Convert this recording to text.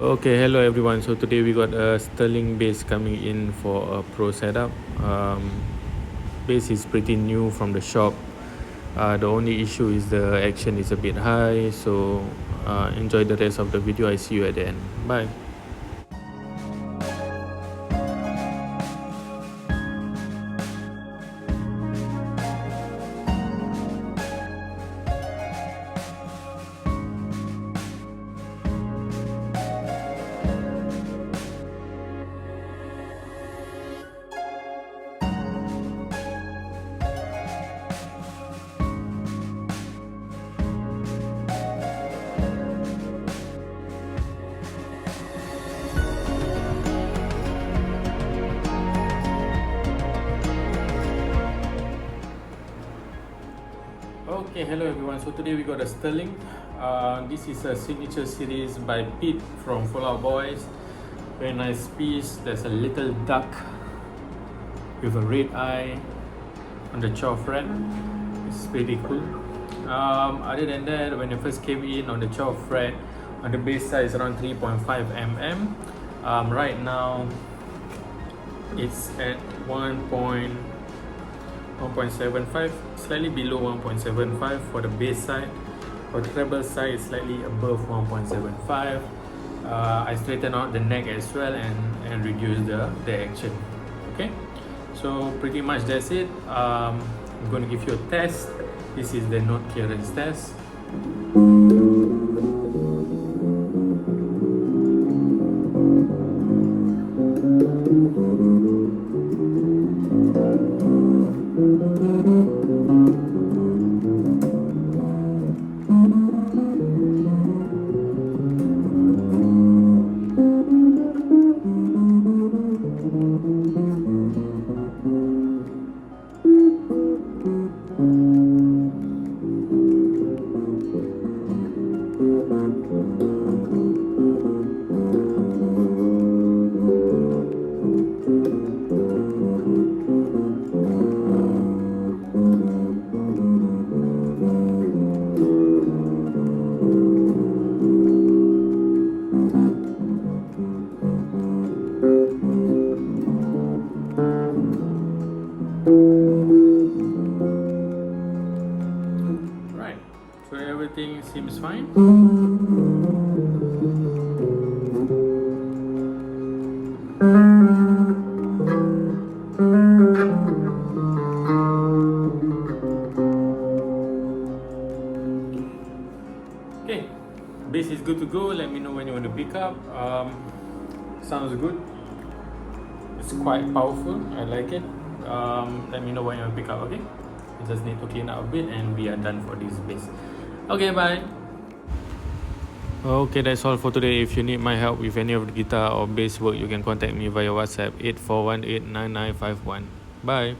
Okay, hello everyone. So today we got a Sterling bass coming in for a pro setup. Bass is pretty new from the shop. The only issue is the action is a bit high. So enjoy the rest of the video. I see you at the end. Bye. Okay, hello everyone. So today we got a Sterling. This is a signature series by Pete from Fallout Boys. Very nice piece. There's a little duck with a red eye on the 12th fret. It's pretty cool. Other than that, when it first came in on the 12th fret, on the bass side is around 3.5 mm. Right now it's at 1.75, slightly below 1.75 for the bass side. For the treble side, it's slightly above 1.75. I straighten out the neck as well and reduce the action. Okay, so pretty much that's it. I'm going to give you a test. This is the note clearance test. Right, so everything seems fine. Okay, bass is good to go. Let me know when you want to pick up. Sounds good. It's quite powerful. I like it. Let me know when you want to pick up. Okay, you just need to clean up a bit and we are done for this bass. Okay, bye. Okay, that's all for today. If you need my help with any of the guitar or bass work, you can contact me via WhatsApp 84189951. Bye.